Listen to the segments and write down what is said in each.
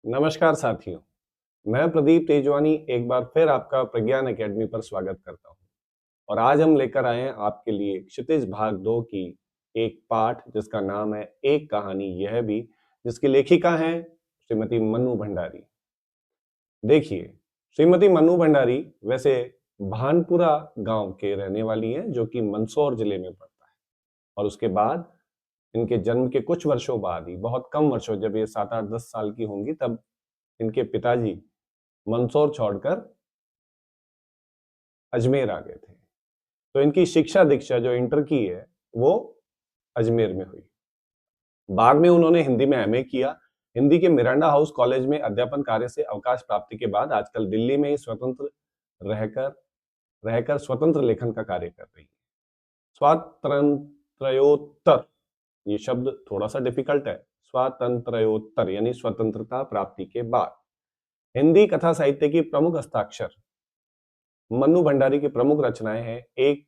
नमस्कार साथियों, मैं प्रदीप तेजवानी एक बार फिर आपका प्रज्ञान एकेडमी पर स्वागत करता हूँ। और आज हम लेकर आए हैं आपके लिए क्षितिज भाग 2 की एक पाठ जिसका नाम है एक कहानी यह भी, जिसकी लेखिका हैं श्रीमती मन्नू भंडारी। देखिए, श्रीमती मन्नू भंडारी वैसे भानपुरा गांव के रहने वाली हैं जो कि मंदसौर जिले में पड़ता है। और उसके बाद इनके जन्म के कुछ वर्षों बाद ही, बहुत कम वर्षों, जब ये 7-8-10 साल की होंगी, तब इनके पिताजी मंदसौर छोड़कर अजमेर आ गए थे। तो इनकी शिक्षा दीक्षा जो इंटर की है वो अजमेर में हुई। बाद में उन्होंने हिंदी में एमए किया। हिंदी के मिरांडा हाउस कॉलेज में अध्यापन कार्य से अवकाश प्राप्ति के बाद आजकल दिल्ली में ही स्वतंत्र रहकर रहकर स्वतंत्र लेखन का कार्य कर रही है। स्वातंत्र्योत्तर, ये शब्द थोड़ा सा डिफिकल्ट है। स्वातंत्र्योत्तर यानी स्वतंत्रता प्राप्ति के बाद हिंदी कथा साहित्य की प्रमुख हस्ताक्षर मन्नू भंडारी की प्रमुख रचनाएं हैं एक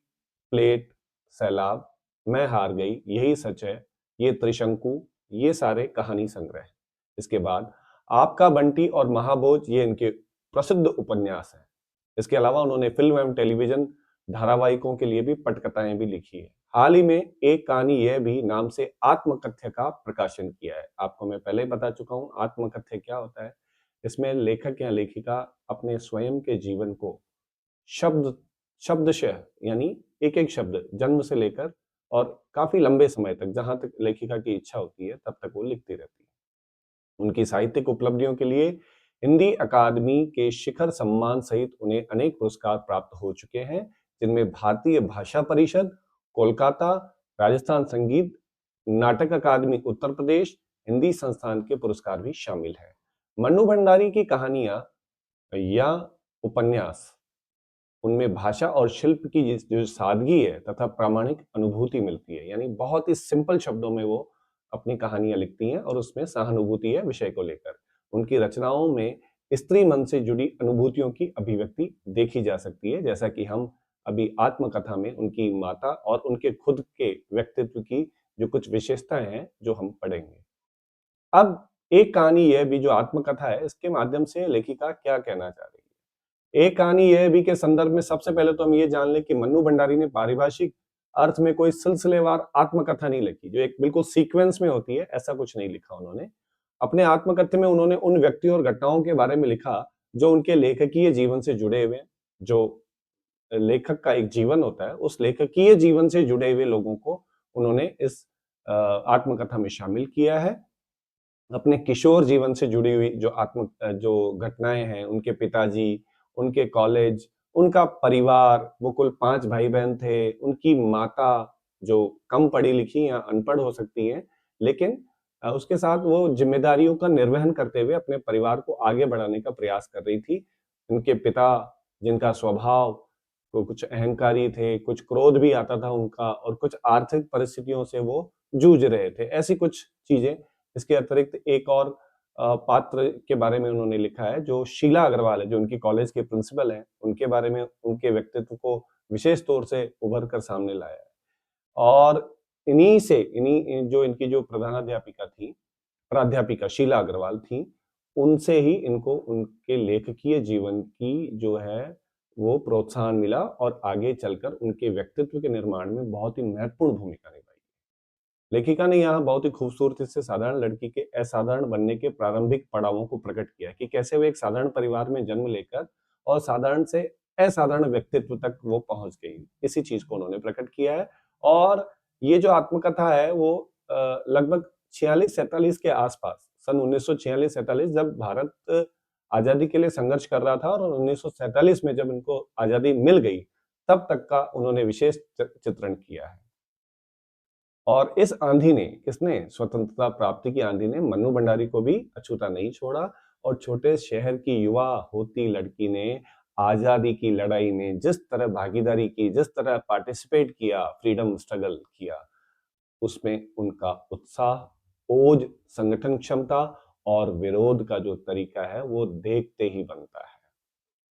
प्लेट, सैलाब, मैं हार गई, यही सच है, ये त्रिशंकु, ये सारे कहानी संग्रह। इसके बाद आपका बंटी और महाभोज, ये इनके प्रसिद्ध उपन्यास हैं। इसके अलावा उन्होंने फिल्म एवं टेलीविजन धारावाहिकों के लिए भी पटकथाएं भी लिखी है। हाल ही में एक कहानी यह भी नाम से आत्मकथ्य का प्रकाशन किया है। आपको मैं पहले ही बता चुका हूं आत्मकथ्य क्या होता है। इसमें लेखक या लेखिका अपने स्वयं के जीवन को शब्द शब्दशः यानी एक एक शब्द जन्म से लेकर और काफी लंबे समय तक, जहां तक लेखिका की इच्छा होती है तब तक वो लिखती रहती है। उनकी साहित्यिक उपलब्धियों के लिए हिंदी अकादमी के शिखर सम्मान सहित उन्हें अनेक पुरस्कार प्राप्त हो चुके हैं, जिनमें भारतीय भाषा परिषद कोलकाता, राजस्थान संगीत नाटक अकादमी उत्तर प्रदेश, हिंदी संस्थान के पुरस्कार भी शामिल है। मन्नू भंडारी की कहानियां या उपन्यास, उनमें भाषा और शिल्प की जो सादगी है तथा प्रामाणिक अनुभूति मिलती है। यानी बहुत ही सिंपल शब्दों में वो अपनी कहानियां लिखती हैं और उसमें सहानुभूति है विषय को लेकर। उनकी रचनाओं में स्त्री मन से जुड़ी अनुभूतियों की अभिव्यक्ति देखी जा सकती है, जैसा कि हम अभी आत्मकथा में उनकी माता और उनके खुद के व्यक्तित्व की जो कुछ विशेषताएं हैं जो हम पढ़ेंगे। अब एक कहानी यह भी जो आत्मकथा है, इसके माध्यम से लेखिका क्या कहना चाह रही है। एक कहानी यह भी के संदर्भ में सबसे पहले तो हम ये जान लें कि मन्नू भंडारी ने पारिभाषिक अर्थ में कोई सिलसिलेवार आत्मकथा नहीं लिखी जो एक बिल्कुल सीक्वेंस में होती है, ऐसा कुछ नहीं लिखा उन्होंने। अपने आत्मकथ्य में उन्होंने उन व्यक्तियों और घटनाओं के बारे में लिखा जो उनके लेखकीय जीवन से जुड़े हुए हैं। जो लेखक का एक जीवन होता है, उस लेखकीय जीवन से जुड़े हुए लोगों को उन्होंने इस आत्मकथा में शामिल किया है। अपने किशोर जीवन से जुड़ी हुई जो घटनाएं हैं, उनके पिताजी, उनके कॉलेज, उनका परिवार, वो कुल 5 भाई-बहन थे, उनकी माता जो कम पढ़ी-लिखी या अनपढ़ हो सकती हैं, लेकिन उसके साथ वो जिम्मेदारियों का निर्वहन करते हुए अपने परिवार को आगे बढ़ाने का प्रयास कर रही थी। उनके पिता, जिनका स्वभाव वो कुछ अहंकारी थे, कुछ क्रोध भी आता था उनका और कुछ आर्थिक परिस्थितियों से वो जूझ रहे थे। ऐसी कुछ चीजें। इसके अतिरिक्त एक और पात्र के बारे में उन्होंने लिखा है जो शीला अग्रवाल है, जो उनकी कॉलेज के प्रिंसिपल हैं। उनके बारे में, उनके व्यक्तित्व को विशेष तौर से उभर कर सामने लाया है। और इन्हीं जो इनकी जो प्रधानाध्यापिका थी, प्राध्यापिका शीला अग्रवाल थी, उनसे ही इनको उनके लेखकीय जीवन की जो है वो प्रोत्साहन मिला और आगे चलकर उनके व्यक्तित्व के निर्माण में बहुत ही महत्वपूर्ण भूमिका निभाई। लेखिका ने यहाँ बहुत ही खूबसूरती से साधारण लड़की के असाधारण बनने के प्रारंभिक पड़ावों को प्रकट किया कि कैसे वो एक साधारण परिवार में जन्म लेकर और साधारण से असाधारण व्यक्तित्व तक वो पहुंच गई। इसी चीज को उन्होंने प्रकट किया है। और ये जो आत्मकथा है वो लगभग 46-47 के आसपास, सन 1946-47, जब भारत आजादी के लिए संघर्ष कर रहा था, और 1947 में जब इनको आजादी मिल गई, तब तक का उन्होंने विशेष चित्रण किया है। और इस आंधी ने, किसने, स्वतंत्रता प्राप्ति की आंधी ने मन्नू भंडारी को भी अछूता नहीं छोड़ा। और छोटे शहर की युवा होती लड़की ने आजादी की लड़ाई में जिस तरह भागीदारी की, जिस तरह पार्टिसिपेट किया, फ्रीडम स्ट्रगल किया, उसमें उनका उत्साह, ओज, संगठन क्षमता और विरोध का जो तरीका है वो देखते ही बनता है।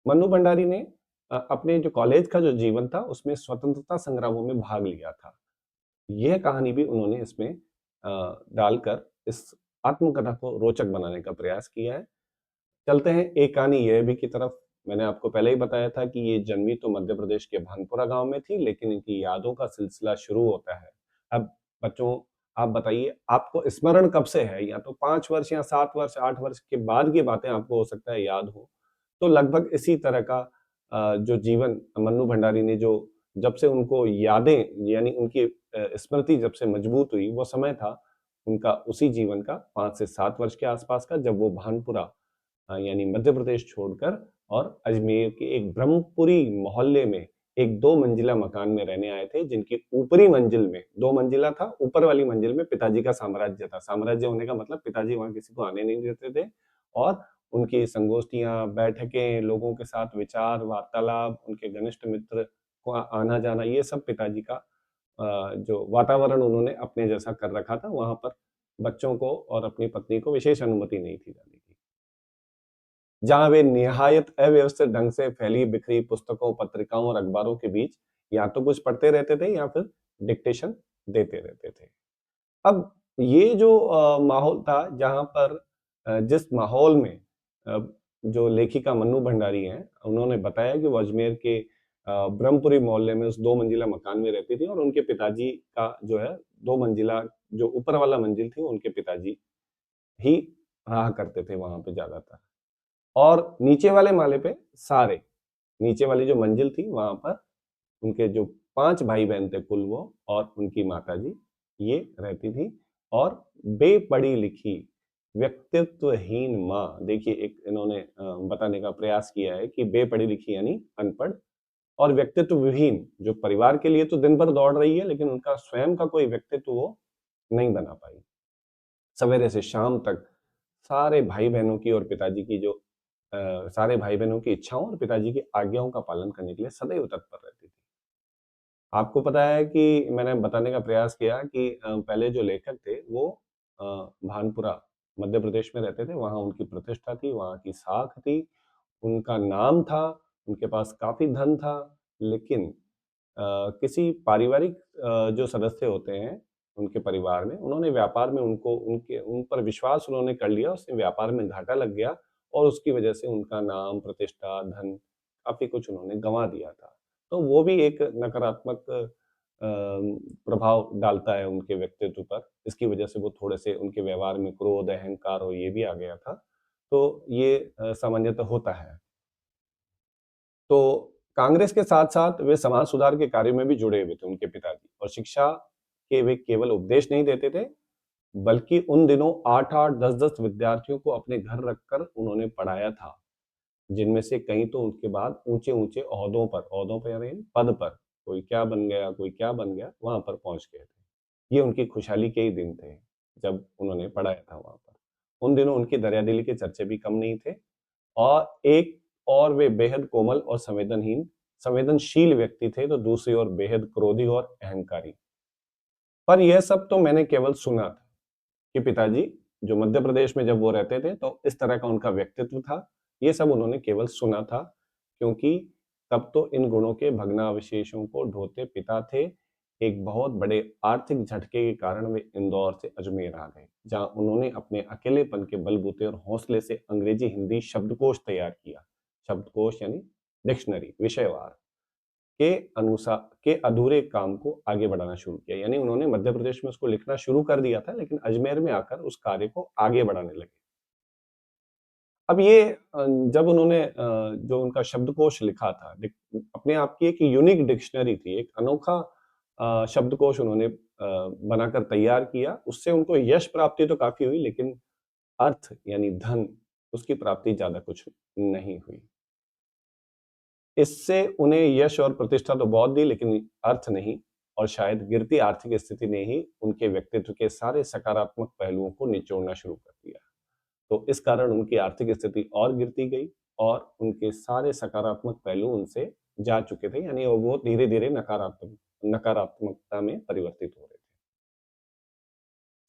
मन्नू भंडारी ने अपने जो कॉलेज का जो जीवन था उसमें स्वतंत्रता संग्रामों में भाग लिया था। यह कहानी भी उन्होंने इसमें डालकर इस आत्मकथा को रोचक बनाने का प्रयास किया है। चलते हैं एक कहानी यह भी की तरफ। मैंने आपको पहले ही बताया था कि ये जन्मी तो मध्य प्रदेश के भानपुरा गांव में थी, लेकिन इनकी यादों का सिलसिला शुरू होता है। अब बच्चों, आप बताइए आपको स्मरण कब से है? या तो 5 वर्ष या 7 वर्ष 8 वर्ष के बाद की बातें आपको हो सकता है याद हो। तो लगभग इसी तरह का जो जीवन मन्नू भंडारी ने जो जब से उनको यादें यानी उनकी स्मृति जब से मजबूत हुई, वो समय था उनका उसी जीवन का 5 से 7 वर्ष के आसपास का, जब वो भानपुरा यानी मध्य प्रदेश छोड़कर और अजमेर के एक ब्रह्मपुरी मोहल्ले में एक 2 मंजिला मकान में रहने आए थे, जिनकी ऊपरी मंजिल में 2 मंजिला था, ऊपर वाली मंजिल में पिताजी का साम्राज्य था। साम्राज्य होने का मतलब पिताजी वहां किसी को आने नहीं देते थे, और उनकी संगोष्ठियां, बैठकें, लोगों के साथ विचार वार्तालाप, उनके घनिष्ठ मित्र को आना जाना, ये सब पिताजी का जो वातावरण उन्होंने अपने जैसा कर रखा था। वहां पर बच्चों को और अपनी पत्नी को विशेष अनुमति नहीं थी जाने की, जहां वे निहायत अव्यवस्थित ढंग से फैली बिखरी पुस्तकों, पत्रिकाओं और अखबारों के बीच या तो कुछ पढ़ते रहते थे या फिर डिक्टेशन देते रहते थे। अब ये जो माहौल था, जहां पर जिस माहौल में अ, जो लेखिका मन्नू भंडारी हैं, उन्होंने बताया कि वो अजमेर के ब्रह्मपुरी मोहल्ले में उस 2 मंजिला मकान में रहती थी, और उनके पिताजी का जो है 2 मंजिला, जो ऊपर वाला मंजिल थी, उनके पिताजी ही रहा करते थे वहां पे ज्यादातर। और नीचे वाले माले पे सारे, नीचे वाली जो मंजिल थी वहां पर उनके जो 5 भाई बहन थे कुल, वो और उनकी माताजी, ये रहती थी। और बेपढ़ी लिखी व्यक्तित्वहीन माँ, देखिए एक इन्होंने बताने का प्रयास किया है कि बेपढ़ी लिखी यानी अनपढ़, और व्यक्तित्व विहीन, जो परिवार के लिए तो दिन भर दौड़ रही है लेकिन उनका स्वयं का कोई व्यक्तित्व वो नहीं बना पाई। सवेरे से शाम तक सारे भाई बहनों की और पिताजी की जो सारे भाई बहनों की इच्छाओं और पिताजी की आज्ञाओं का पालन करने के लिए सदैव तत्पर रहती थी। आपको पता है कि मैंने बताने का प्रयास किया कि पहले जो लेखक थे वो अ, भानपुरा मध्य प्रदेश में रहते थे, वहाँ उनकी प्रतिष्ठा थी, वहाँ की साख थी, उनका नाम था, उनके पास काफ़ी धन था, लेकिन किसी पारिवारिक जो सदस्य होते हैं उनके परिवार में, उन्होंने व्यापार में उन पर विश्वास उन्होंने कर लिया, उससे व्यापार में घाटा लग गया, और उसकी वजह से उनका नाम, प्रतिष्ठा, धन, काफ़ी कुछ उन्होंने गँवा दिया था। तो वो भी एक नकारात्मक प्रभाव डालता है उनके व्यक्तित्व पर। इसकी वजह से वो थोड़े-से उनके व्यवहार में क्रोध, अहंकार और ये भी आ गया था। तो ये सामान्यतः होता है। तो कांग्रेस के साथ-साथ वे समाज सुधार के कार्य में भी जुड़े हुए थे उनके पिताजी, और शिक्षा के वे केवल उपदेश नहीं देते थे, बल्कि उन दिनों 8-8, 10-10 विद्यार्थियों को अपने घर रखकर उन्होंने पढ़ाया था, जिनमें से कई तो उसके बाद ऊँचे-ऊँचे ओहदों पर यानी पद पर, कोई क्या बन गया, कोई क्या बन गया, वहाँ पर पहुँच गए थे। ये उनकी खुशहाली के ही दिन थे, जब उन्होंने पढ़ाया था वहाँ पर। उन दिनों उनकी दरियादिली के चर्चे भी कम नहीं थे, और एक और वे बेहद कोमल और संवेदनशील व्यक्ति थे, तो दूसरी ओर बेहद क्रोधी और अहंकारी। पर यह सब तो मैंने केवल सुना था कि पिताजी जो मध्य प्रदेश में जब वो रहते थे तो इस तरह का उनका व्यक्तित्व था। ये सब उन्होंने केवल सुना था, क्योंकि तब तो इन गुणों के भग्नावशेषों को ढोते पिता थे। एक बहुत बड़े आर्थिक झटके के कारण वे इंदौर से अजमेर आ गए, जहाँ उन्होंने अपने अकेलेपन के बलबूते और हौसले से अंग्रेजी हिंदी शब्दकोश तैयार किया। शब्दकोश यानी डिक्शनरी, विषयवार के अनुसार के अधूरे काम को आगे बढ़ाना शुरू किया। यानी उन्होंने मध्य प्रदेश में उसको लिखना शुरू कर दिया था, लेकिन अजमेर में आकर उस कार्य को आगे बढ़ाने लगे। अब ये जब उन्होंने जो उनका शब्दकोश लिखा था, अपने आप की एक यूनिक डिक्शनरी थी, एक अनोखा शब्दकोश उन्होंने बनाकर तैयार किया। उससे उनको यश प्राप्ति तो काफ़ी हुई, लेकिन अर्थ यानी धन, उसकी प्राप्ति ज़्यादा कुछ नहीं हुई। इससे उन्हें यश और प्रतिष्ठा तो बहुत दी, लेकिन अर्थ नहीं, और शायद गिरती आर्थिक स्थिति ने ही उनके व्यक्तित्व के सारे सकारात्मक पहलुओं को निचोड़ना शुरू कर दिया। तो इस कारण उनकी आर्थिक स्थिति और गिरती गई, और उनके सारे सकारात्मक पहलू उनसे जा चुके थे, यानी वो धीरे-धीरे नकारात्मकता में परिवर्तित हो रहे थे।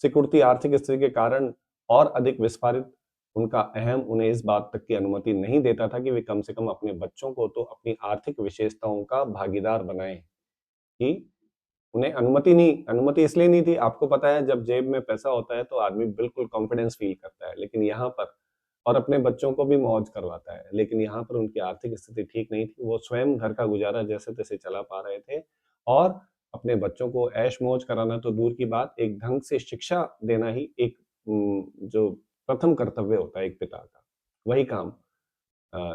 सिकुड़ती आर्थिक स्थिति के कारण और अधिक विस्फारित उनका अहम उन्हें इस बात तक की अनुमति नहीं देता था कि वे कम से कम अपने बच्चों को तो अपनी आर्थिक विशेषताओं का भागीदार बनाएं। कि उन्हें अनुमति इसलिए नहीं थी, आपको पता है जब जेब में पैसा होता है तो आदमी बिल्कुल कॉन्फिडेंस फील करता है, लेकिन यहाँ पर और अपने बच्चों को भी मौज करवाता है। लेकिन यहाँ पर उनकी आर्थिक स्थिति ठीक नहीं थी, वो स्वयं घर का गुजारा जैसे-तैसे चला पा रहे थे और अपने बच्चों को ऐश-मौज कराना तो दूर की बात, एक ढंग से शिक्षा देना ही एक जो प्रथम कर्तव्य होता है एक पिता का, वही काम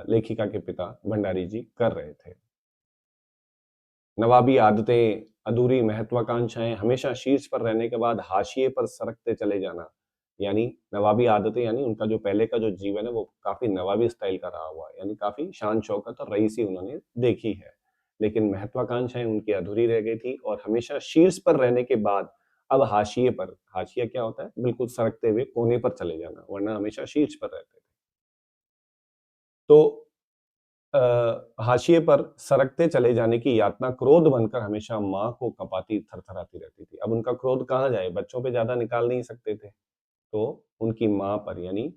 लेखिका के पिता भंडारी जी कर रहे थे। नवाबी आदतें, अधूरी महत्वाकांक्षाएँ, हमेशा शीर्ष पर रहने के बाद हाशिए पर सरकते चले जाना, यानी नवाबी आदतें यानी उनका जो पहले का जो जीवन है वो काफ़ी नवाबी स्टाइल का रहा हुआ है, यानी काफ़ी शान-शौकत और रईसी उन्होंने देखी है। लेकिन महत्वाकांक्षाएँ उनकी अधूरी रह गई थी और हमेशा शीर्ष पर रहने के बाद अब हाशिए पर, हाशिया क्या होता है? बिल्कुल सरकते हुए कोने पर चले जाना, वरना हमेशा शीर्ष पर रहते थे। तो हाशिए पर सरकते चले जाने की यातना क्रोध बनकर हमेशा माँ को कँपाती, थरथराती रहती थी। अब उनका क्रोध कहाँ जाए? बच्चों पे ज़्यादा निकाल नहीं सकते थे। तो उनकी माँ पर यानी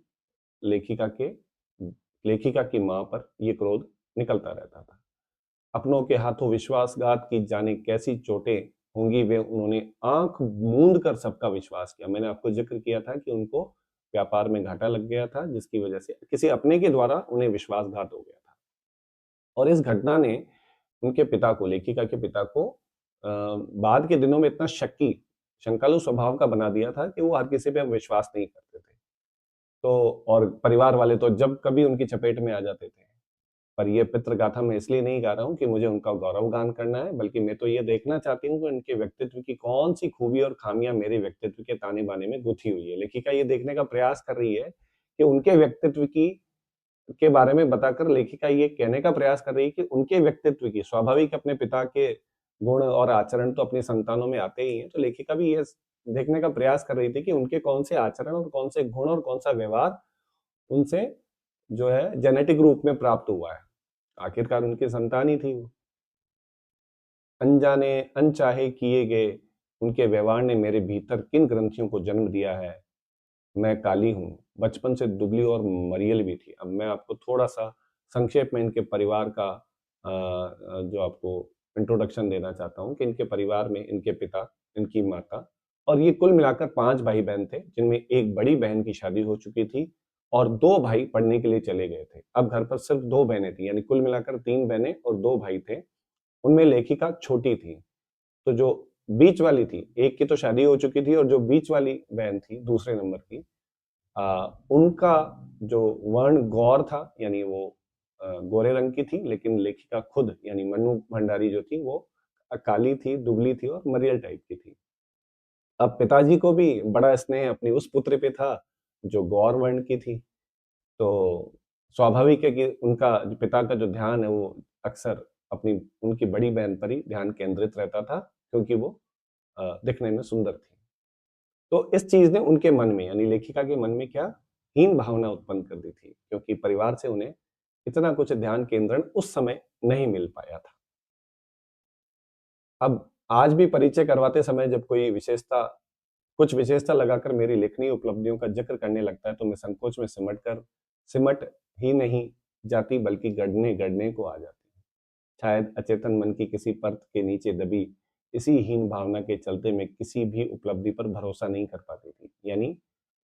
लेखिका के लेखिका की माँ पर ये क्रोध निकलता रहता था। अपनों के हाथों विश्वासघात की जाने कैसी चोटें होंगी वे उन्होंने आँख मूंद कर सबका विश्वास किया। मैंने आपको ज़िक्र किया था कि उनको व्यापार में घाटा लग गया था, जिसकी वजह से किसी अपने के द्वारा उन्हें विश्वासघात हो गया था। और इस घटना ने उनके पिता को, लेखिका के पिता को बाद के दिनों में इतना शंकालु स्वभाव का बना दिया था कि वो हर किसी पे अब विश्वास नहीं करते थे। तो और परिवार वाले तो जब कभी उनकी चपेट में आ जाते थे। पर ये पितृगाथा मैं इसलिए नहीं गा रहा हूँ कि मुझे उनका गौरवगान करना है, बल्कि मैं तो ये देखना चाहती हूँ कि उनके व्यक्तित्व की कौन-सी खूबी और खामियाँ मेरे व्यक्तित्व के ताने-बाने में गुँथी हुई है। लेखिका ये देखने का प्रयास कर रही है कि उनके व्यक्तित्व की के बारे में बताकर लेखिका ये कहने का प्रयास कर रही है कि उनके व्यक्तित्व की स्वाभाविक अपने पिता के गुण और आचरण तो अपनी संतानों में आते ही हैं। तो लेखिका भी ये देखने का प्रयास कर रही थी कि उनके कौन से आचरण और कौन से गुण और कौन सा व्यवहार उनसे जो है जेनेटिक रूप में प्राप्त हुआ है। आखिरकार उनकी संतान ही थी वो। अनजाने अनचाहे किए गए उनके व्यवहार ने मेरे भीतर किन ग्रंथियों को जन्म दिया है। मैं काली हूँ, बचपन से दुबली और मरियल भी थी। अब मैं आपको थोड़ा-सा संक्षेप में इनके परिवार का जो आपको इंट्रोडक्शन देना चाहता हूँ कि इनके परिवार में इनके पिता, इनकी माता और ये कुल मिलाकर 5 भाई-बहन थे, जिनमें एक बड़ी बहन की शादी हो चुकी थी और 2 भाई पढ़ने के लिए चले गए थे। अब घर पर सिर्फ 2 बहनें थीं, यानी कुल मिलाकर 3 बहनें और 2 भाई थे। उनमें लेखिका छोटी थी। तो जो बीच वाली थी, एक की तो शादी हो चुकी थी और जो बीच वाली बहन थी, दूसरे नंबर की उनका जो वर्ण गौर था यानी वो गोरे रंग की थी, लेकिन लेखिका खुद यानी मन्नू भंडारी जो थी वो काली थी, दुबली थी और मरियल टाइप की थी। अब पिताजी को भी बड़ा स्नेह अपनी उस पुत्री पे था जो गौर वर्ण की थी। तो स्वाभाविक है कि उनका जो पिता का जो ध्यान है वो अक्सर अपनी उनकी बड़ी बहन पर ही ध्यान केंद्रित रहता था क्योंकि वो दिखने में सुंदर थी। तो इस चीज़ ने उनके मन में यानी लेखिका के मन में क्या हीन भावना उत्पन्न कर दी थी क्योंकि परिवार से उन्हें इतना कुछ ध्यान केंद्रण उस समय नहीं मिल पाया था। अब आज भी परिचय करवाते समय जब कोई विशेषता कुछ विशेषता लगाकर मेरी लेखनीय उपलब्धियों का ज़िक्र करने लगता है तो मैं संकोच में सिमट ही नहीं जाती बल्कि गड़ने को आ जाती हूँ। शायद अचेतन मन की किसी परत के नीचे दबी इसी हीन भावना के चलते मैं किसी भी उपलब्धि पर भरोसा नहीं कर पाती थी। यानी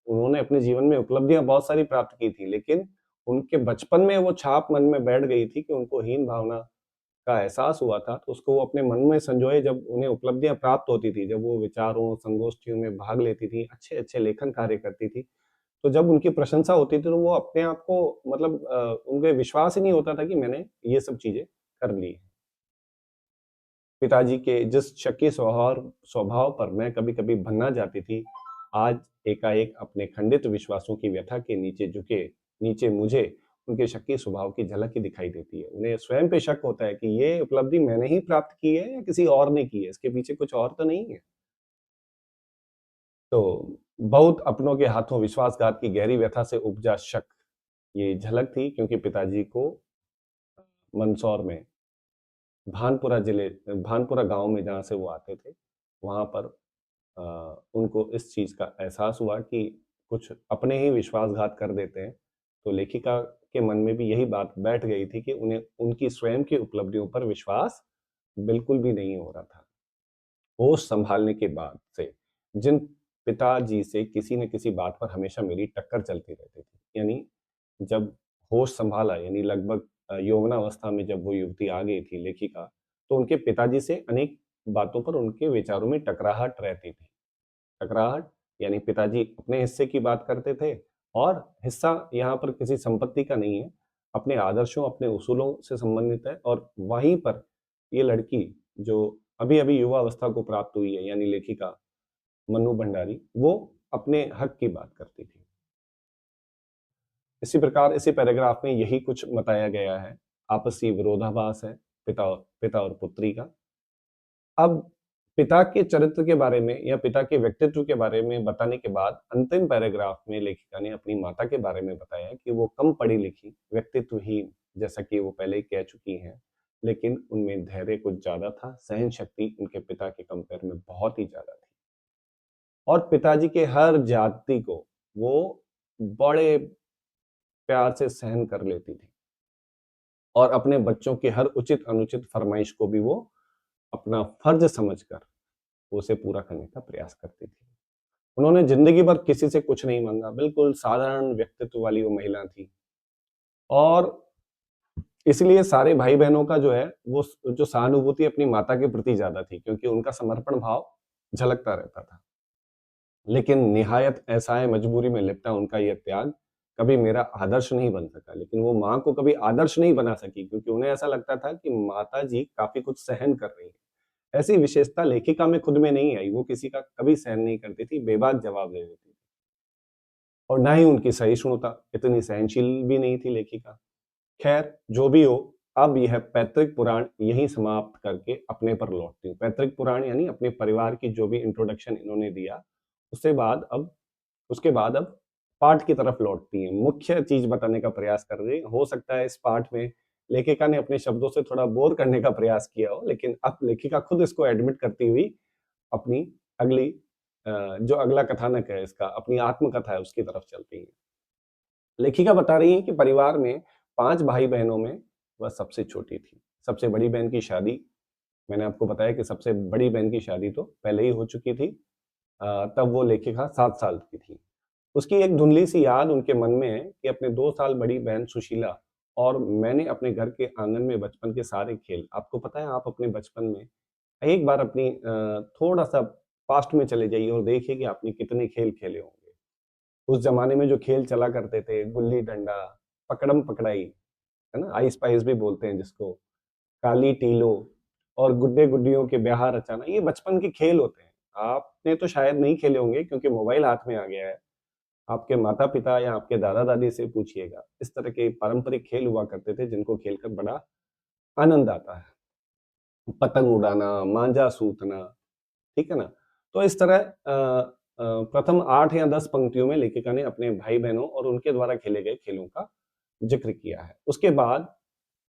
उन्होंने अपने जीवन में उपलब्धियाँ बहुत सारी प्राप्त की थी, लेकिन उनके बचपन में वो छाप मन में बैठ गई थी कि उनको हीन भावना का एहसास हुआ था, तो उसको वो अपने मन में संजोए जब उन्हें उपलब्धियाँ प्राप्त होती थी, जब वो विचारों, संगोष्ठियों में भाग लेती थी, अच्छे-अच्छे लेखन कार्य करती थी, तो जब उनकी प्रशंसा होती थी, तो वो अपने आप को मतलब उनको विश्वास ही नहीं होता था कि मैंने ये सब चीज़ें कर ली हैं। पिताजी के जिस शक्की स्वभाव पर मैं कभी-कभी भन्ना जाती थी, आज एकाएक अपने खंडित विश्वासों की व्यथा के नीचे मुझे उनके शक्की स्वभाव की झलक ही दिखाई देती है। उन्हें स्वयं पे शक होता है कि ये उपलब्धि मैंने ही प्राप्त की है या किसी और ने की है, इसके पीछे कुछ और तो नहीं है। तो बहुत अपनों के हाथों विश्वासघात की गहरी व्यथा से उपजा शक, ये झलक थी क्योंकि पिताजी को मंदसौर में भानपुरा गाँव में जहाँ से वो आते थे, वहाँ पर उनको इस चीज़ का एहसास हुआ कि कुछ अपने ही विश्वासघात कर देते हैं। तो लेखिका के मन में भी यही बात बैठ गई थी कि उन्हें उनकी स्वयं की उपलब्धियों पर विश्वास बिल्कुल भी नहीं हो रहा था। होश सँभालने के बाद से जिन पिताजी से किसी न किसी बात पर हमेशा मेरी टक्कर चलती रहती थी। यानी जब होश संभाला, यानी लगभग यौवनावस्था में जब वो युवती आ गई थी लेखिका, तो उनके पिताजी से अनेक बातों पर उनके विचारों में टकराहट रहती थी। टकराहट यानी पिताजी अपने हिस्से की बात करते थे, और हिस्सा यहाँ पर किसी संपत्ति का नहीं है, अपने आदर्शों, अपने उसूलों से संबंधित है। और वहीं पर ये लड़की जो अभी-अभी युवा अवस्था को प्राप्त हुई है, यानी लेखिका मन्नू भंडारी, वो अपने हक की बात करती थी। इसी प्रकार इसी पैराग्राफ में यही कुछ बताया गया है। आपसी विरोधाभास है पिता पिता और पुत्री का। अब पिता के चरित्र के बारे में या पिता के व्यक्तित्व के बारे में बताने के बाद अंतिम पैराग्राफ में लेखिका ने अपनी माता के बारे में बताया कि वो कम पढ़ी लिखी, व्यक्तित्वहीन, जैसा कि वो पहले ही कह चुकी हैं, लेकिन उनमें धैर्य कुछ ज्यादा था, सहन शक्ति उनके पिता के कंपेयर में बहुत ही ज्यादा थी। और पिताजी के हर जाति को वो बड़े प्यार से सहन कर लेती थी, और अपने बच्चों की हर उचित अनुचित फरमाइश को भी वो अपना फर्ज समझकर उसे पूरा करने का प्रयास करती थी। उन्होंने जिंदगी भर किसी से कुछ नहीं मांगा, बिल्कुल साधारण व्यक्तित्व वाली वो महिला थी। और इसलिए सारे भाई बहनों का जो है वो जो सहानुभूति अपनी माता के प्रति ज्यादा थी, क्योंकि उनका समर्पण भाव झलकता रहता था। लेकिन निहायत ऐसा मजबूरी में लिपटा उनका यह त्याग कभी मेरा आदर्श नहीं बन सका। लेकिन वो माँ को कभी आदर्श नहीं बना सकी, क्योंकि उन्हें ऐसा लगता था कि माता जी काफी कुछ सहन कर रही है। ऐसी विशेषता लेखिका में खुद में नहीं आई, वो किसी का कभी सहन नहीं करती थी, बेबाक जवाब दे देती थी। और ना ही उनकी सहिष्णुता, इतनी सहनशील भी नहीं थी लेखिका। खैर जो भी हो, अब यह पैतृक पुराण यहीं समाप्त करके अपने पर लौटती हूँ। पैतृक पुराण यानी अपने परिवार की जो भी इंट्रोडक्शन इन्होंने दिया, उसके बाद अब पाठ की तरफ लौटती हैं, मुख्य चीज बताने का प्रयास कर रही हैं। हो सकता है इस पाठ में लेखिका ने अपने शब्दों से थोड़ा बोर करने का प्रयास किया हो, लेकिन अब लेखिका खुद इसको एडमिट करती हुई अपनी अगली जो अगला कथानक है इसका, अपनी आत्मकथा है, उसकी तरफ चलती है। लेखिका बता रही है कि परिवार में 5 भाई बहनों में वह सबसे छोटी थी। सबसे बड़ी बहन की शादी, मैंने आपको बताया कि सबसे बड़ी बहन की शादी तो पहले ही हो चुकी थी। तब वो लेखिका 7 साल की थी। उसकी एक धुंधली सी याद उनके मन में है कि अपने 2 साल बड़ी बहन सुशीला और मैंने अपने घर के आंगन में बचपन के सारे खेल, आपको पता है आप अपने बचपन में एक बार अपनी थोड़ा-सा पास्ट में चले जाइए और देखिए कि आपने कितने खेल खेले होंगे। उस ज़माने में जो खेल चला करते थे, गुल्ली-डंडा, पकड़म-पकड़ाई, है ना? आइस-पाइस भी बोलते हैं जिसको, काली-टीलो और गुड्डे-गुड्डियों के ब्याह रचाना, ये बचपन के खेल होते हैं। आपने तो शायद नहीं खेले होंगे क्योंकि मोबाइल हाथ में आ गया है। आपके माता-पिता या आपके दादा-दादी से पूछिएगा। इस तरह के पारंपरिक खेल हुआ करते थे जिनको खेलकर बड़ा आनंद आता है। पतंग उड़ाना, मांझा सूतना, ठीक है ना? तो इस तरह प्रथम 8 या 10 पंक्तियों में लेखिका ने अपने भाई-बहनों और उनके द्वारा खेले गए खेलों का ज़िक्र किया है। उसके बाद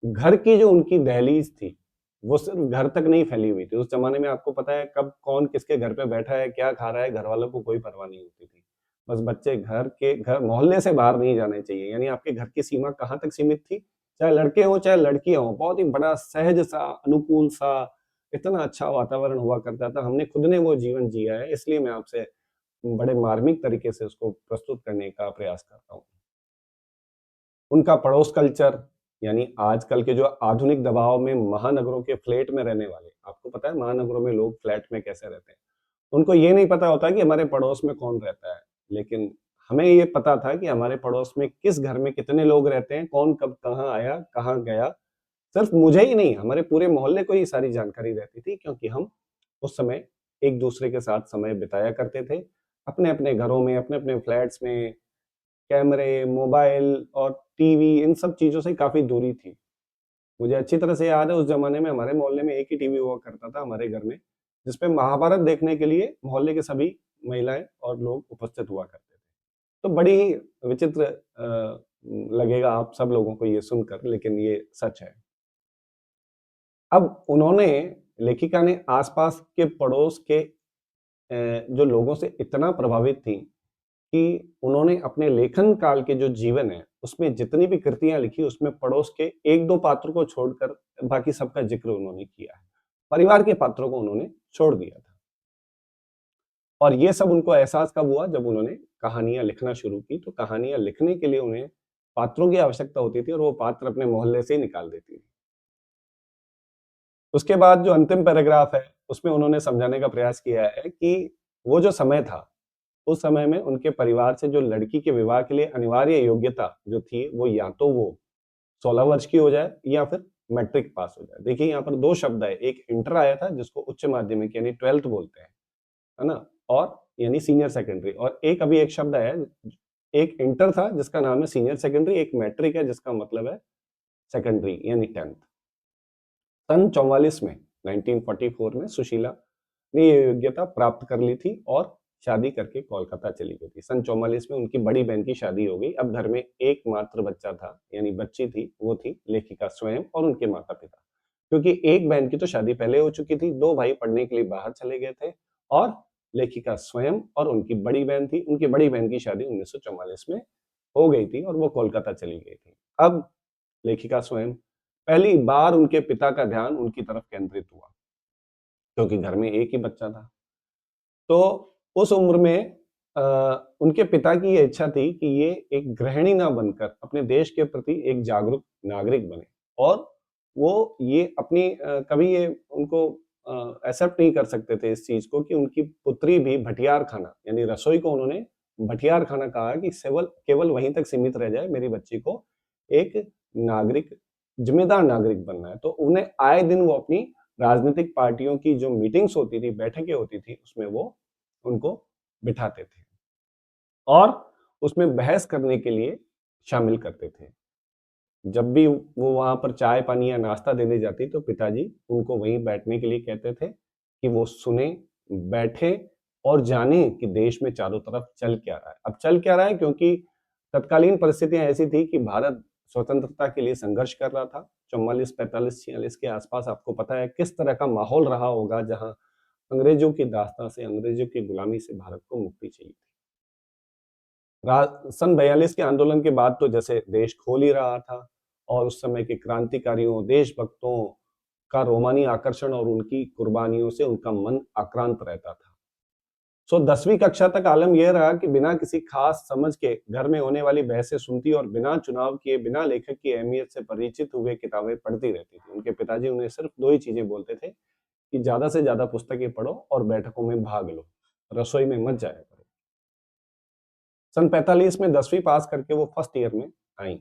घर की जो उनकी दहलीज़ थी, वो सिर्फ़ घर तक नहीं फैली हुई थी। उस ज़माने में आपको पता है कब कौन किसके घर पे बैठा है, क्या खा रहा है, घरवालों को कोई परवाह नहीं होती थी। बस बच्चे घर मोहल्ले से बाहर नहीं जाने चाहिए, यानी आपके घर की सीमा कहाँ तक सीमित थी? चाहे लड़के हों, चाहे लड़कियाँ हों, बहुत ही बड़ा सहज-सा, अनुकूल-सा, इतना अच्छा वातावरण हुआ करता था। हमने खुद ने वो जीवन जिया है, इसलिए मैं आपसे बड़े मार्मिक तरीके से उसको प्रस्तुत करने का प्रयास करता हूँ। उनका पड़ोस कल्चर, यानी आजकल के जो आधुनिक दबाव में महानगरों के फ्लैट में रहने वाले, आपको पता है महानगरों में लोग फ्लैट में कैसे रहते हैं। उनको ये नहीं पता होता कि हमारे पड़ोस में कौन रहता है, लेकिन हमें ये पता था कि हमारे पड़ोस में किस घर में कितने लोग रहते हैं, कौन कब कहाँ आया, कहाँ गया। सिर्फ मुझे ही नहीं, हमारे पूरे मोहल्ले को ये सारी जानकारी रहती थी, क्योंकि हम उस समय एक दूसरे के साथ समय बिताया करते थे। अपने-अपने घरों में, अपने-अपने फ्लैट्स में कैमरे, मोबाइल और टीवी, इन सब चीज़ों से काफ़ी दूरी थी। मुझे अच्छी तरह से याद है उस ज़माने में हमारे मोहल्ले में एक ही टीवी हुआ करता था हमारे घर में, जिसपे महाभारत देखने के लिए मोहल्ले के सभी महिलाएँ और लोग उपस्थित हुआ करते थे। तो बड़ी ही विचित्र लगेगा आप सब लोगों को ये सुनकर, लेकिन ये सच है। अब उन्होंने लेखिका ने आस-पास के पड़ोस के जो लोगों से इतना प्रभावित थीं कि उन्होंने अपने लेखन काल के जो जीवन है, उसमें जितनी भी कृतियाँ लिखी, उसमें पड़ोस के 1-2 पात्र को छोड़कर बाकी सबका ज़िक्र उन्होंने किया है। परिवार के पात्रों को उन्होंने छोड़ दिया था। और ये सब उनको एहसास कब हुआ, जब उन्होंने कहानियाँ लिखना शुरू की, तो कहानियाँ लिखने के लिए उन्हें पात्रों की आवश्यकता होती थी और वो पात्र अपने मोहल्ले से ही निकाल देती थी। उसके बाद जो अंतिम पैराग्राफ है, उसमें उन्होंने समझाने का प्रयास किया है कि वो जो समय था, उस समय में उनके परिवार से जो लड़की के विवाह के लिए अनिवार्य योग्यता जो थी, वो या तो वो 16 वर्ष की हो जाए या फिर मैट्रिक पास हो जाए। देखिए यहाँ पर 2 शब्द है, एक इंटर आया था जिसको उच्च माध्यमिक यानी 12th बोलते हैं, है ना? और यानी सीनियर सेकेंडरी, और एक अभी एक शब्द आया है, एक इंटर था जिसका नाम है सीनियर सेकेंडरी, एक मैट्रिक है जिसका मतलब है सेकेंडरी यानी 10th। सन 44 में 1944 में सुशीला ने ये योग्यता प्राप्त कर ली थी और शादी करके कोलकाता चली गई थी। सन 44 में उनकी बड़ी बहन की शादी हो गई। अब घर में एकमात्र बच्चा था, यानी बच्ची थी, वो थी लेखिका स्वयं और उनके माता-पिता। क्योंकि एक बहन की तो शादी पहले हो चुकी थी, 2 भाई पढ़ने के लिए बाहर चले गए थे और लेखिका स्वयं और उनकी बड़ी बहन थी। उनकी बड़ी बहन की शादी 1944 में हो गई थी और वो कोलकाता चली गई थी। अब लेखिका स्वयं पहली बार उनके पिता का ध्यान उनकी तरफ केंद्रित हुआ, क्योंकि घर में एक ही बच्चा था। तो उस उम्र में उनके पिता की ये इच्छा थी कि ये एक गृहिणी ना बनकर अपने देश के प्रति एक जागरूक नागरिक बने, और वो ये अपनी कभी ये उनको एक्सेप्ट नहीं कर सकते थे इस चीज को कि उनकी पुत्री भी भटियार खाना यानी रसोई को उन्होंने भटियार खाना कहा कि केवल केवल वहीं तक सीमित रह जाए, मेरी बच्ची को एक नागरिक, जिम्मेदार नागरिक बनना है। तो उन्हें आए दिन वो अपनी राजनीतिक पार्टियों की जो मीटिंग्स होती थी, बैठकें होती थी, उसमें वो उनको बिठाते थे और उसमें बहस करने के लिए शामिल करते थे। जब भी वो वहां पर चाय पानी या नाश्ता देने जाती तो पिताजी उनको वहीं बैठने के लिए कहते थे कि वो सुने, बैठे और जाने कि देश में चारों तरफ चल क्या रहा है। अब चल क्या रहा है, क्योंकि तत्कालीन परिस्थितियां ऐसी थी कि भारत स्वतंत्रता के लिए संघर्ष कर रहा था। 44, 45, 46 के आसपास आपको पता है किस तरह का माहौल रहा होगा, जहां अंग्रेजों की दास्तां से, अंग्रेजों की गुलामी से भारत को मुक्ति चाहिए। सन 42 के आंदोलन के बाद तो जैसे देश खोल ही रहा था और उस समय के क्रांतिकारियों, देशभक्तों का रोमानी आकर्षण और उनकी कुर्बानियों से उनका मन आक्रांत रहता था। सो 10वीं कक्षा तक आलम यह रहा कि बिना किसी खास समझ के घर में होने वाली बहसें सुनती और बिना चुनाव किए, बिना लेखक की अहमियत से परिचित हुए किताबें पढ़ती रहती थी। उनके पिताजी उन्हें सिर्फ 2 ही चीजें बोलते थे कि ज्यादा से ज्यादा पुस्तकें पढ़ो और बैठकों में भाग लो, रसोई में मत जाया करो। सन 45 में 10वीं पास करके वो फर्स्ट ईयर में आई।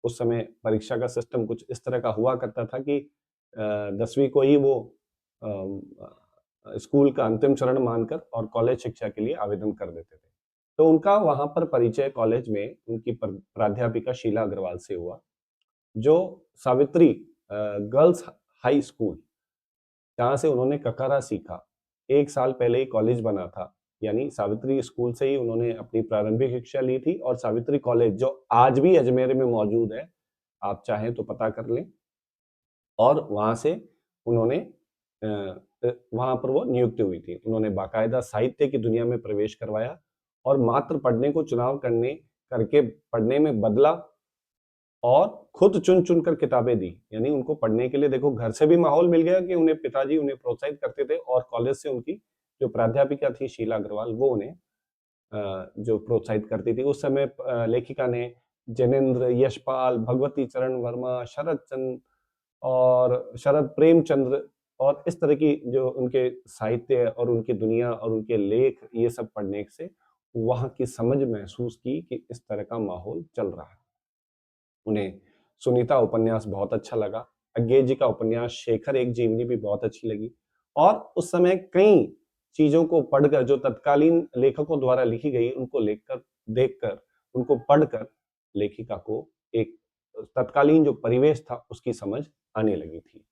उस समय परीक्षा का सिस्टम कुछ इस तरह का हुआ करता था कि 10वीं को ही वो स्कूल का अंतिम चरण मानकर और कॉलेज शिक्षा के लिए आवेदन कर देते थे। तो उनका वहां पर परिचय कॉलेज में उनकी प्राध्यापिका शीला अग्रवाल से हुआ, जो सावित्री गर्ल्स हाई स्कूल, जहाँ से उन्होंने ककारा सीखा। 1 साल पहले ही कॉलेज बना था, यानी सावित्री स्कूल से ही उन्होंने अपनी प्रारंभिक शिक्षा ली थी और सावित्री कॉलेज जो आज भी अजमेर में मौजूद है, आप चाहें तो पता कर लें। और वहाँ से उन्होंने वहाँ पर वो नियुक्ति हुई थी। उन्होंने बाकायदा साहित्य की दुनिया में प्रवेश करवाया और मात्र पढ़ने को चुनाव करने करके पढ़ने में बदला और खुद चुन-चुन कर किताबें दी। यानी उनको पढ़ने के लिए देखो घर से भी माहौल मिल गया कि उन्हें पिताजी उन्हें प्रोत्साहित करते थे और कॉलेज से उनकी जो प्राध्यापिका थी शीला अग्रवाल, वो उन्हें जो प्रोत्साहित करती थी। उस समय लेखिका ने जैनेन्द्र, यशपाल, भगवती चरण वर्मा, शरद चंद्र और शरद प्रेमचंद्र और इस तरह की जो उनके साहित्य और उनकी दुनिया और उनके लेख, ये सब पढ़ने से वहाँ की समझ महसूस की कि इस तरह का माहौल चल रहा है। उन्हें सुनीता उपन्यास बहुत अच्छा लगा। अज्ञे जी का उपन्यास शेखर एक जीवनी भी बहुत अच्छी लगी और उस समय कई चीजों को पढ़कर जो तत्कालीन लेखकों द्वारा लिखी गई, उनको लेखकर, देखकर, उनको पढ़कर लेखिका को एक तत्कालीन जो परिवेश था उसकी समझ आने लगी थी।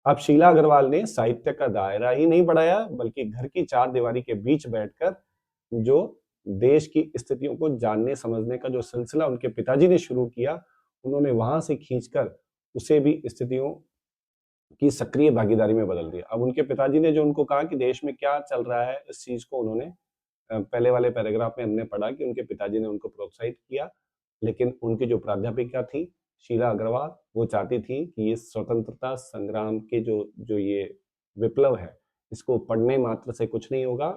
अब शीला अग्रवाल ने साहित्य का दायरा ही नहीं बढ़ाया, बल्कि घर की चार दीवारी के बीच बैठकर जो देश की स्थितियों को जानने समझने का जो सिलसिला उनके पिताजी ने शुरू किया, उन्होंने वहां से खींचकर उसे भी स्थितियों की सक्रिय भागीदारी में बदल दिया। अब उनके पिताजी ने जो उनको कहा कि देश में क्या चल रहा है, इस चीज को उन्होंने पहले वाले पैराग्राफ में हमने पढ़ा कि उनके पिताजी ने उनको प्रोत्साहित किया, लेकिन उनकी जो प्राध्यापिका थी शीला अग्रवाल, वो चाहती थी कि ये स्वतंत्रता संग्राम के जो जो ये विप्लव है, इसको पढ़ने मात्र से कुछ नहीं होगा,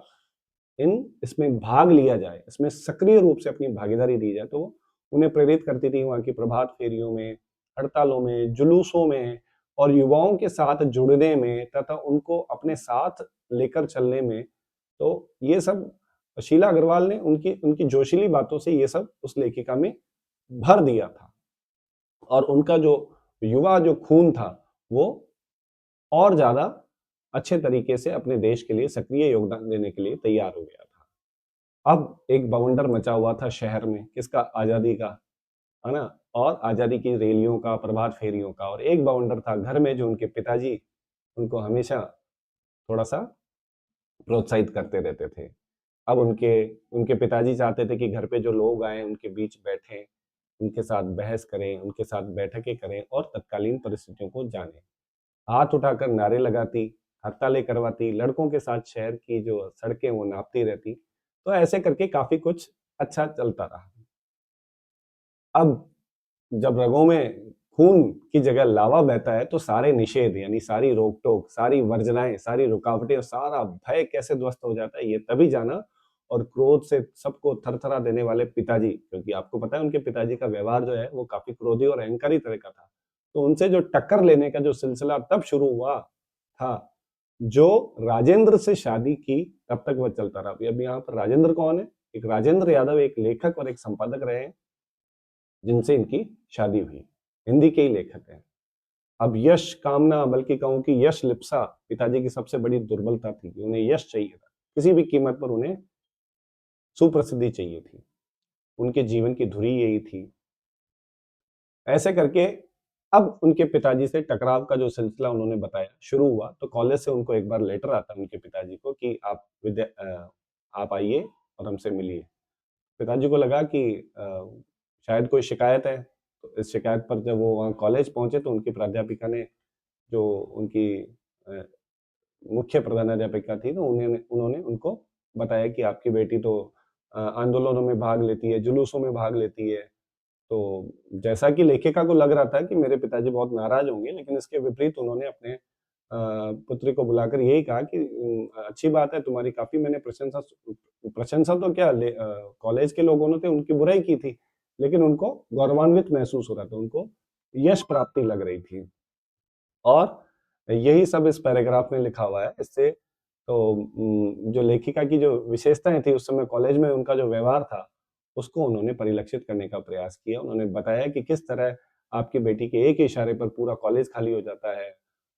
इन इसमें भाग लिया जाए, इसमें सक्रिय रूप से अपनी भागीदारी दी जाए। तो उन्हें प्रेरित करती थी वहाँ की प्रभात फेरियों में, हड़तालों में, जुलूसों में और युवाओं के साथ जुड़ने में तथा उनको अपने साथ लेकर चलने में। तो ये सब शीला अग्रवाल ने उनकी उनकी जोशीली बातों से ये सब उस लेखिका में भर दिया था और उनका जो युवा जो खून था वो और ज्यादा अच्छे तरीके से अपने देश के लिए सक्रिय योगदान देने के लिए तैयार हो गया था। अब एक बवंडर मचा हुआ था शहर में, किसका? आजादी का, है ना? और आजादी की रैलियों का, प्रभात फेरियों का। और एक बवंडर था घर में, जो उनके पिताजी उनको हमेशा थोड़ा सा प्रोत्साहित करते रहते थे। अब उनके उनके पिताजी चाहते थे कि घर पे जो लोग आए उनके बीच बैठें, उनके साथ बहस करें, उनके साथ बैठकें करें और तत्कालीन परिस्थितियों को जानें। हाथ उठाकर नारे लगाती, हड़तालें करवाती, लड़कों के साथ शहर की जो सड़कें वो नापती रहती। तो ऐसे करके काफी कुछ अच्छा चलता रहा। अब जब रगों में खून की जगह लावा बहता है तो सारे निषेध यानी सारी रोक टोक, सारी वर्जनाएं, सारी रुकावटें और सारा भय कैसे ध्वस्त हो जाता है ये तभी जाना। और क्रोध से सबको थरथरा देने वाले पिताजी, क्योंकि आपको पता है उनके पिताजी का व्यवहार जो है वो काफी क्रोधी और अहंकारी तरह का था, तो उनसे जो टक्कर लेने का जो सिलसिला तब शुरू हुआ था। जो राजेंद्र से शादी की तब तक वह चलता रहा। अब यहाँ पर राजेंद्र कौन है? एक राजेंद्र यादव एक लेखक और एक संपादक रहे हैं जिनसे इनकी शादी हुई, हिंदी के ही लेखक हैं। अब यश कामना, बल्कि कहूं कि यश लिप्सा पिताजी की सबसे बड़ी दुर्बलता थी कि उन्हें यश चाहिए था, किसी भी कीमत पर उन्हें सुप्रसिद्धि चाहिए थी, उनके जीवन की धुरी यही थी। ऐसे करके अब उनके पिताजी से टकराव का जो सिलसिला उन्होंने बताया शुरू हुआ, तो कॉलेज से उनको एक बार लेटर आता है उनके पिताजी को कि आप आइए और हमसे मिलिए। पिताजी को लगा कि शायद कोई शिकायत है, तो इस शिकायत पर जब वो वहाँ कॉलेज पहुंचे तो उनकी प्राध्यापिका ने, जो उनकी अ, मुख्य प्रधानाध्यापिका थी, तो उन्होंने उन्होंने उनको बताया कि आपकी बेटी तो आंदोलनों में भाग लेती है, जुलूसों में भाग लेती है। तो जैसा कि लेखिका को लग रहा था कि मेरे पिताजी बहुत नाराज होंगे, लेकिन इसके विपरीत उन्होंने अपने पुत्री को बुलाकर यही कहा कि अच्छी बात है तुम्हारी, काफी मैंने प्रशंसा प्रशंसा तो क्या कॉलेज के लोगों ने तो उनकी बुराई की थी, लेकिन उनको गौरवान्वित महसूस हो रहा था, उनको यश प्राप्ति लग रही थी। और यही सब इस पैराग्राफ में लिखा हुआ है। इससे तो जो लेखिका की जो विशेषताएं थी उस समय कॉलेज में उनका जो व्यवहार था, उसको उन्होंने परिलक्षित करने का प्रयास किया। उन्होंने बताया कि किस तरह आपकी बेटी के एक इशारे पर पूरा कॉलेज खाली हो जाता है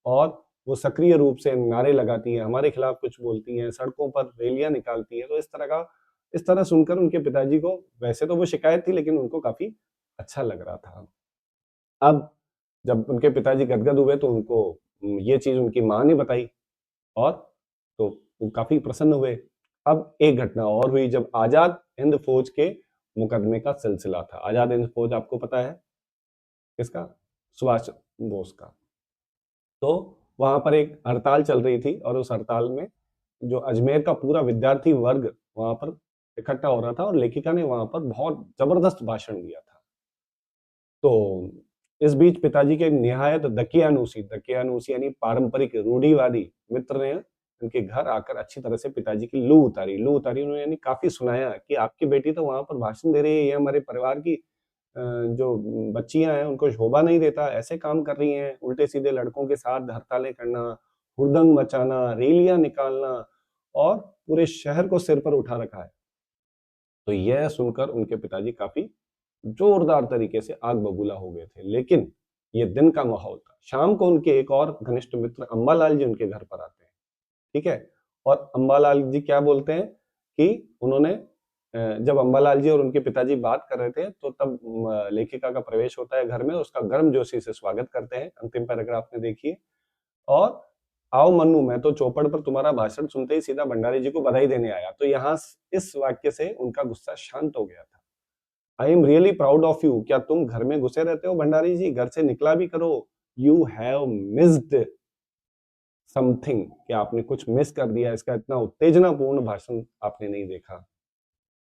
और वो सक्रिय रूप से नारे लगाती है, हमारे खिलाफ कुछ बोलती हैं, सड़कों पर रैलियां निकालती है। तो इस तरह सुनकर उनके पिताजी को, वैसे तो वो शिकायत थी लेकिन उनको काफी अच्छा लग रहा था। अब जब उनके पिताजी गदगद हुए तो उनको ये चीज उनकी माँ ने बताई और तो वो काफी प्रसन्न हुए। अब एक घटना और हुई जब आजाद हिंद फौज के मुकदमे का सिलसिला था। आजाद हिंद फौज आपको पता है किसका? सुभाष बोस का। तो वहां पर एक हड़ताल चल रही थी और उस हड़ताल में जो अजमेर का पूरा विद्यार्थी वर्ग वहां पर इकट्ठा हो रहा था और लेखिका ने वहां पर बहुत जबरदस्त भाषण दिया था। तो इस बीच पिताजी के निहायत दकियानूसी यानी पारंपरिक रूढ़िवादी मित्र ने उनके घर आकर अच्छी तरह से पिताजी की लू उतारी उन्होंने, यानी काफी सुनाया कि आपकी बेटी तो वहां पर भाषण दे रही है, ये हमारे परिवार की जो बच्चियां हैं उनको शोभा नहीं देता, ऐसे काम कर रही हैं, उल्टे सीधे लड़कों के साथ हड़तालें करना, हुड़दंग मचाना, रैलियां निकालना और पूरे शहर को सिर पर उठा रखा है। तो यह सुनकर उनके पिताजी काफी जोरदार तरीके से आग बबूला हो गए थे। लेकिन ये दिन का माहौल था। शाम को उनके एक और घनिष्ठ मित्र अंबालाल जी उनके घर पर आते हैं, ठीक है? और अंबालाल जी क्या बोलते हैं कि उन्होंने जब अंबालाल जी और उनके पिताजी बात कर रहे थे तो तब लेखिका का प्रवेश होता है घर में, उसका गर्मजोशी से स्वागत करते हैं। अंतिम पैराग्राफ में देखिए, और आओ मन्नू, मैं तो चौपड़ पर तुम्हारा भाषण सुनते ही सीधा भंडारी जी को बधाई देने आया। तो यहाँ इस वाक्य से उनका गुस्सा शांत हो गया था। I am really proud of you, क्या तुम घर में घुसे रहते हो भंडारी जी? घर से निकला भी करो। यू हैव मिस्ड समथिंग, क्या आपने कुछ मिस कर दिया, इसका इतना उत्तेजनापूर्ण भाषण आपने नहीं देखा।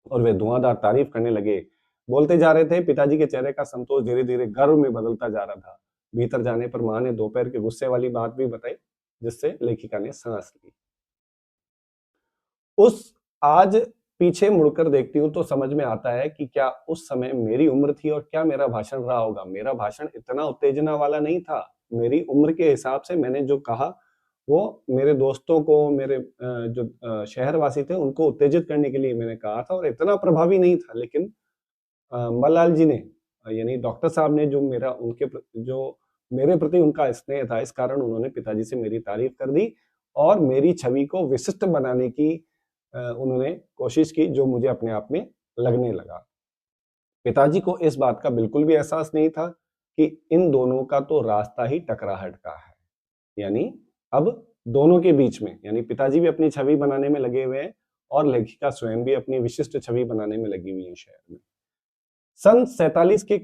और वे धुआंधार तारीफ करने लगे, बोलते जा रहे थे। पिताजी के चेहरे का संतोष धीरे धीरे गर्व में बदलता जा रहा था। भीतर जाने पर माँ ने दोपहर के गुस्से वाली बात भी बताई, जिससे लेखिका ने सांस ली। उस आज पीछे मुड़कर देखती हूँ तो समझ में आता है कि क्या उस समय मेरी उम्र थी और क्या मेरा भाषण रहा होगा। मेरा भाषण इतना उत्तेजना वाला नहीं था। मेरी उम्र के हिसाब से मैंने जो कहा वो मेरे दोस्तों को, मेरे जो शहरवासी थे उनको उत्तेजित करने के लिए मैंने कहा था और इतना प्रभावी नहीं था। लेकिन मल्लाल जी ने यानी डॉक्टर साहब ने जो मेरे प्रति उनका स्नेह था, इस कारण उन्होंने पिताजी से मेरी तारीफ कर दी और मेरी छवि को विशिष्ट बनाने की उन्होंने कोशिश की, जो मुझे अपने आप में लगने लगा। पिताजी को इस बात का बिल्कुल भी एहसास नहीं था कि इन दोनों का तो रास्ता ही टकराहट का है। यानी अब दोनों के बीच में, यानी पिताजी भी अपनी छवि बनाने में लगे हुए हैं और लेखिका स्वयं भी अपनी विशिष्ट छवि बनाने में लगी हुई है शहर में। सन 47 के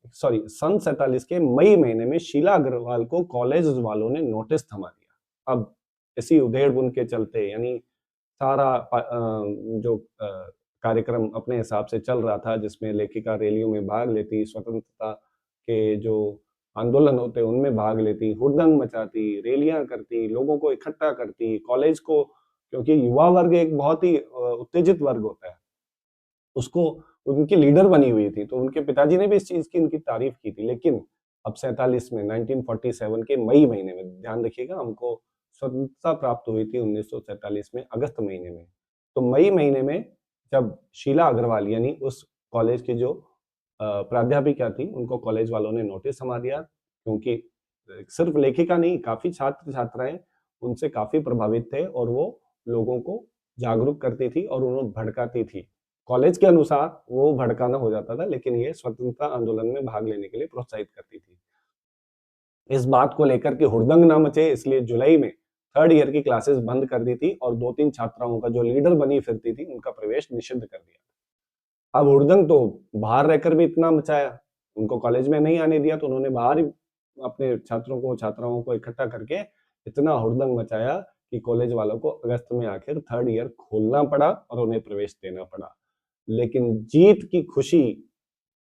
सन 47 के मई महीने में शीला अग्रवाल को कॉलेज वालों ने नोटिस थमा दिया। अब इसी उधेड़-बुन के चलते, यानी सारा जो कार्यक्रम अपने हिसाब से चल रहा था, जिसमें लेखिका रैलियों में भाग लेती, स्वतंत्रता के जो आंदोलन होते उनमें भाग लेती, हुड़दंग मचाती, रैलियां करती, लोगों को इकट्ठा करती, कॉलेज को, क्योंकि युवा वर्ग एक बहुत ही उत्तेजित वर्ग होता है, उसको उनकी लीडर बनी हुई थी, तो उनके पिताजी ने भी इस चीज की उनकी तारीफ की थी। लेकिन अब 47 में 1947 के मई महीने में, ध्यान रखिएगा, हमको स्वतंत्रता प्राप्त हुई थी 1947 में अगस्त महीने में। तो मई महीने में जब शीला अग्रवाल यानी उस कॉलेज की जो प्राध्यापिका थी, उनको कॉलेज वालों ने नोटिस थमा दिया, क्योंकि सिर्फ लेखिका नहीं, काफी छात्र छात्राएं उनसे काफी प्रभावित थे और वो लोगों को जागरूक करती थी और उन्हें भड़काती थी। कॉलेज के अनुसार वो भड़काना हो जाता था, लेकिन ये स्वतंत्रता आंदोलन में भाग लेने के लिए प्रोत्साहित करती थी। इस बात को लेकर के हुड़दंग ना मचे, इसलिए जुलाई में थर्ड ईयर की क्लासेस बंद कर दी थी और 2-3 छात्राओं का, जो लीडर बनी फिरती थी, उनका प्रवेश निषिद्ध कर दिया। अब हुड़दंग तो बाहर रहकर भी इतना मचाया, उनको कॉलेज में नहीं आने दिया, तो उन्होंने बाहर ही अपने छात्राओं को इकट्ठा करके इतना हुड़दंग मचाया कि कॉलेज वालों को अगस्त में आखिर थर्ड ईयर खोलना पड़ा और उन्हें प्रवेश देना पड़ा। लेकिन जीत की खुशी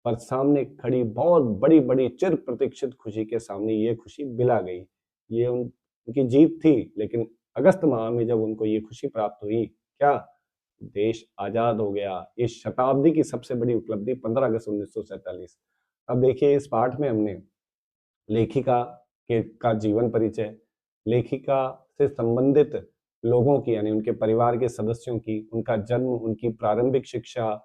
पर सामने खड़ी बहुत बड़ी-बड़ी चिर प्रतीक्षित खुशी के सामने ये खुशी बिला गई। ये उनकी जीत थी, लेकिन अगस्त माह में जब उनको ये खुशी प्राप्त हुई, क्या देश आजाद हो गया। इस शताब्दी की सबसे बड़ी उपलब्धि 15 अगस्त 1947। अब देखिए, इस पाठ में हमने लेखिका के का जीवन परिचय, लेखिका से संबंधित लोगों की, यानी उनके परिवार के सदस्यों की, उनका जन्म, उनकी प्रारंभिक शिक्षा,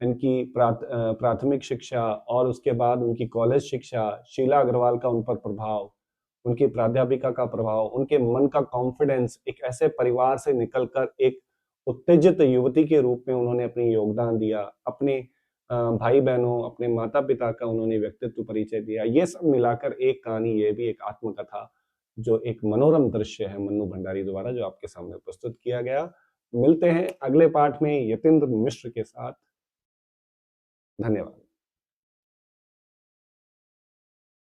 इनकी प्राथमिक शिक्षा और उसके बाद उनकी कॉलेज शिक्षा, शीला अग्रवाल का उन पर प्रभाव, उनकी प्राध्यापिका का प्रभाव, उनके मन का कॉन्फिडेंस, एक ऐसे परिवार से निकलकर एक उत्तेजित युवती के रूप में उन्होंने अपनी योगदान दिया, अपने भाई-बहनों, अपने माता-पिता का उन्होंने व्यक्तित्व परिचय दिया। ये सब मिलाकर एक कहानी, ये भी एक आत्मकथा, जो एक मनोरम दृश्य है मन्नू भंडारी द्वारा, जो आपके सामने प्रस्तुत किया गया। मिलते हैं अगले पाठ में यतीन्द्र मिश्र के साथ। धन्यवाद।